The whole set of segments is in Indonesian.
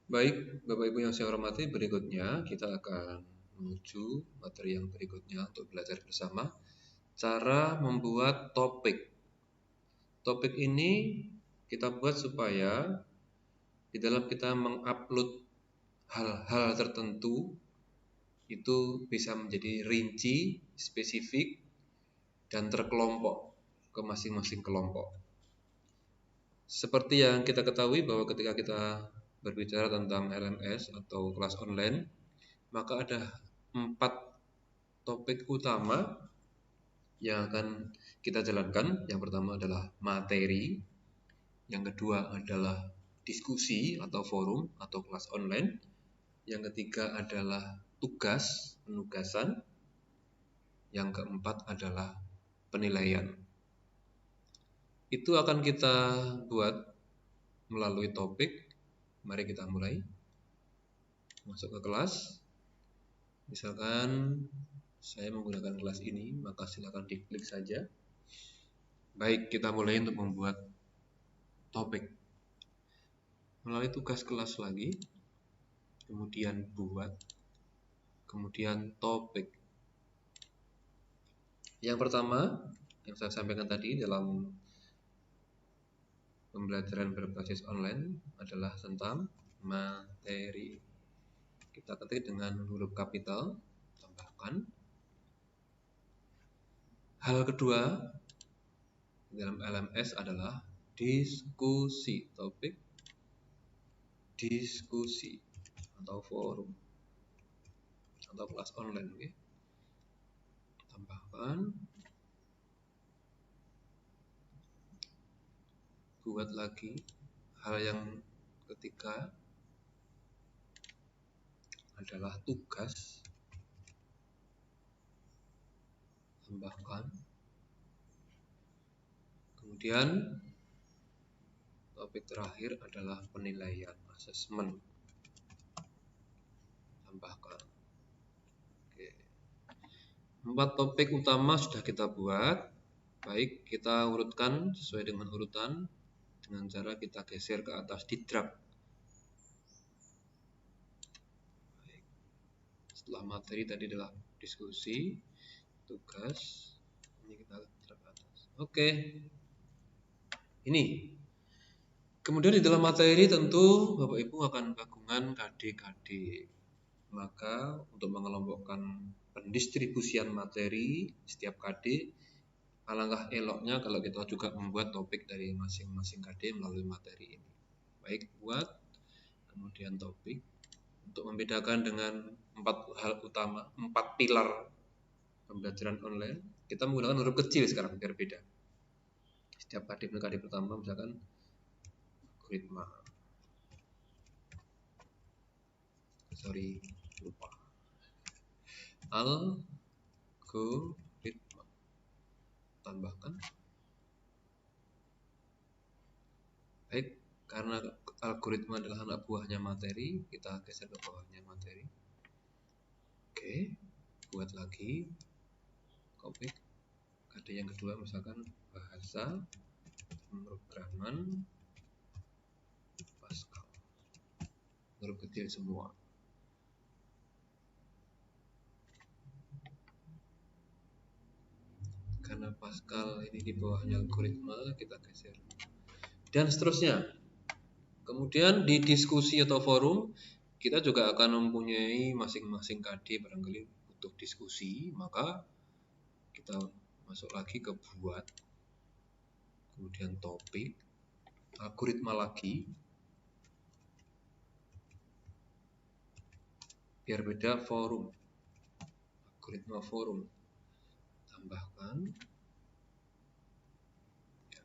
Baik, Bapak Ibu yang saya hormati, berikutnya kita akan menuju materi yang berikutnya untuk belajar bersama cara membuat topik. Topik ini kita buat supaya di dalam kita mengupload hal-hal tertentu itu bisa menjadi rinci, spesifik, dan terkelompok ke masing-masing kelompok. Seperti yang kita ketahui bahwa ketika kita berbicara tentang LMS atau kelas online, maka ada 4 topik utama yang akan kita jalankan. Yang pertama adalah materi, yang kedua adalah diskusi atau forum atau kelas online, yang ketiga adalah tugas, penugasan, yang keempat adalah penilaian. Itu akan kita buat melalui topik. Mari kita mulai. Masuk ke kelas. Misalkan saya menggunakan kelas ini, maka silakan diklik saja. Baik, kita mulai untuk membuat topik. Melalui tugas kelas lagi, kemudian buat, kemudian topik. Yang pertama, yang saya sampaikan tadi dalam pembelajaran berbasis online adalah tentang materi. Kita ketik dengan huruf kapital, tambahkan. Hal kedua dalam LMS adalah diskusi, topik diskusi atau forum atau kelas online, okay? Tambahkan, buat lagi. Hal yang ketiga adalah tugas, tambahkan. Kemudian topik terakhir adalah penilaian, assessment, tambahkan. Oke. 4 topik utama sudah kita buat. Baik, kita urutkan sesuai dengan urutan dengan cara kita geser ke atas di drag. Baik. Setelah materi tadi adalah diskusi, tugas, ini kita drag ke atas. Oke. Ini. Kemudian di dalam materi tentu Bapak Ibu akan gabungan KD-KD. Maka untuk mengelompokkan pendistribusian materi setiap KD, alangkah eloknya kalau kita juga membuat topik dari masing-masing KD melalui materi ini. Baik, buat, kemudian topik. Untuk membedakan dengan 4 hal utama, 4 pilar pembelajaran online, kita menggunakan huruf kecil sekarang biar beda. Setiap KD pertama misalkan algoritma. Lupa. Algoritma. Tambahkan. Baik, karena algoritma adalah anak buahnya materi, kita geser ke bawahnya materi. Oke, buat lagi topik. KD yang kedua misalkan bahasa pemrograman Pascal. Huruf kecil semua. Karena Pascal ini di bawahnya algoritma, kita geser. Dan seterusnya. Kemudian di diskusi atau forum, kita juga akan mempunyai masing-masing KD barangkali untuk diskusi, maka kita masuk lagi ke buat, kemudian topik, algoritma lagi, biar beda forum, algoritma forum, tambahkan, ya,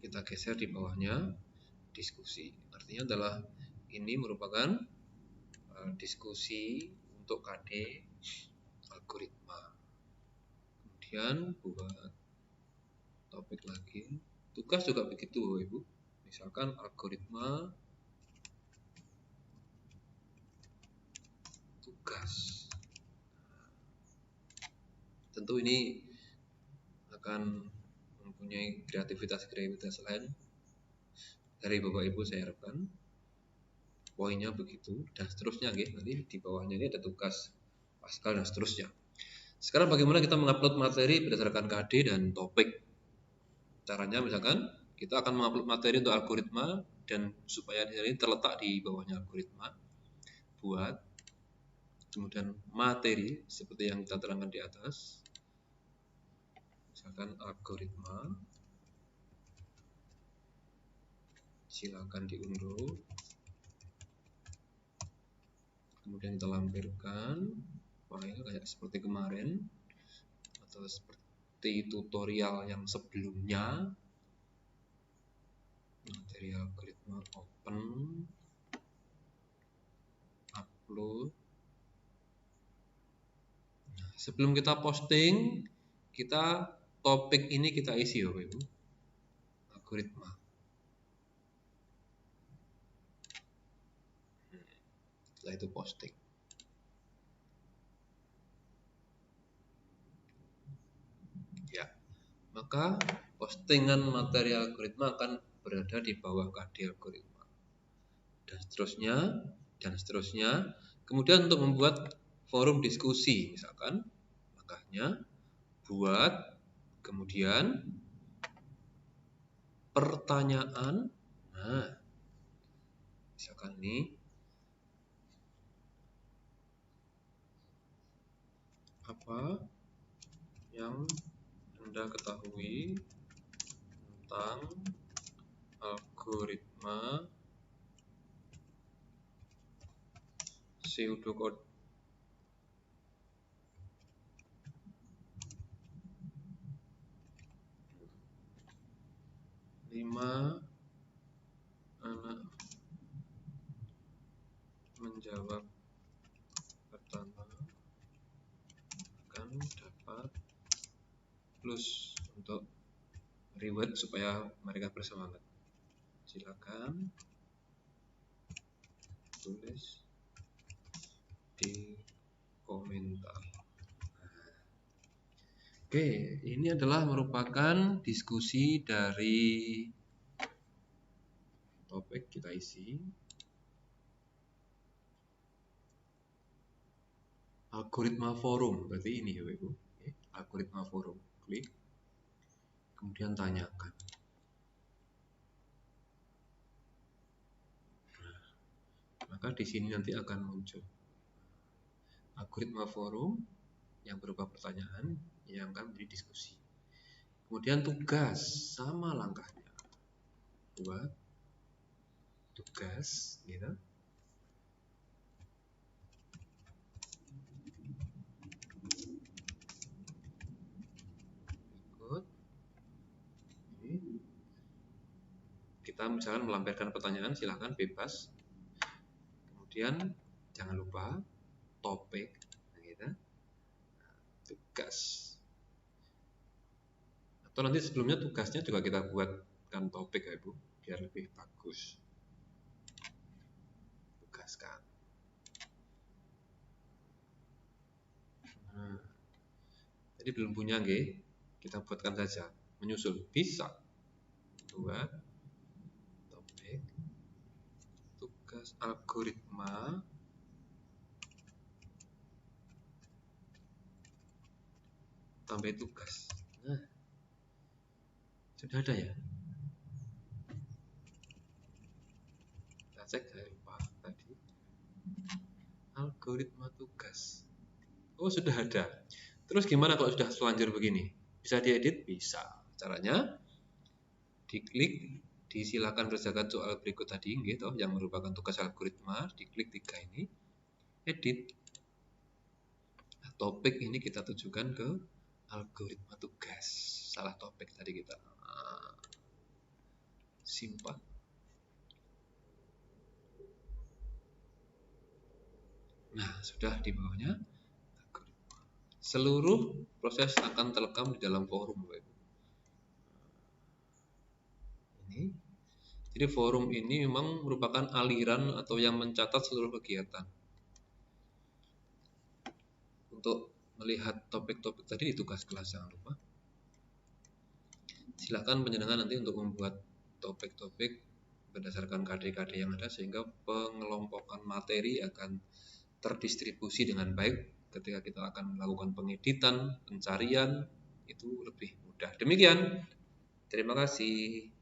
kita geser di bawahnya diskusi. Artinya adalah ini merupakan diskusi untuk KD algoritma. Kemudian buat topik lagi, tugas juga begitu Ibu. Misalkan algoritma tugas. Tentu ini akan mempunyai kreativitas lain dari Bapak Ibu, saya harapkan. poinnya begitu, dan seterusnya. Nanti di bawahnya ini ada tugas Pascal dan seterusnya. Sekarang bagaimana kita mengupload materi berdasarkan KD dan topik. Caranya misalkan kita akan mengupload materi untuk algoritma, dan supaya ini terletak di bawahnya algoritma, buat kemudian materi seperti yang kita terangkan di atas, misalkan algoritma, silakan diunduh, kemudian kita lampirkan file kayak seperti kemarin atau seperti tutorial yang sebelumnya. Materi algoritma, open, upload. Nah, sebelum kita posting, kita topik ini kita isi ya Bapak Ibu, algoritma. Setelah itu posting. Ya, maka postingan materi algoritma akan berada di bawah KD algoritma, dan seterusnya dan seterusnya. Kemudian untuk membuat forum diskusi, misalkan langkahnya buat, kemudian pertanyaan. Nah, misalkan ini apa yang Anda ketahui tentang algoritma pseudocode. Lima anak menjawab pertama akan dapat plus untuk reward supaya mereka bersemangat. Silakan tulis di komentar. Oke, ini adalah merupakan diskusi dari topik kita isi. Algoritma forum, berarti ini ya Ibu. Algoritma forum, klik, kemudian tanyakan. Maka di sini nanti akan muncul algoritma forum yang berupa pertanyaan yang akan menjadi diskusi. Kemudian tugas, sama langkahnya. Buat tugas, gitu. Ikut. Ini. Kita misalkan melampirkan pertanyaan, silahkan bebas. Kemudian jangan lupa topik, gitu. Tugas. Atau nanti sebelumnya tugasnya juga kita buatkan topik ya Ibu, biar lebih bagus. Tugaskan. Nah, jadi belum punya nggih, kita buatkan saja, menyusul bisa. Buat topik, tugas algoritma, tambah tugas. Nah, sudah ada ya? Kita cek, saya lupa tadi. Algoritma tugas. Oh, sudah ada. Terus gimana kalau sudah selanjur begini? Bisa diedit? Bisa. Caranya diklik, disilakan kerjakan soal berikut tadi gitu, yang merupakan tugas algoritma, diklik 3 ini, edit. Topik ini kita tujukan ke algoritma tugas. Salah topik tadi kita. Simpan. Nah, sudah di bawahnya. Seluruh proses akan terekam di dalam forum. Ini. Jadi forum ini memang merupakan aliran atau yang mencatat seluruh kegiatan. Untuk melihat topik-topik tadi di tugas kelas, jangan lupa. Silakan penjenengan nanti untuk membuat topik-topik berdasarkan KD-KD yang ada, sehingga pengelompokan materi akan terdistribusi dengan baik. Ketika kita akan melakukan pengeditan, pencarian, itu lebih mudah. Demikian, terima kasih.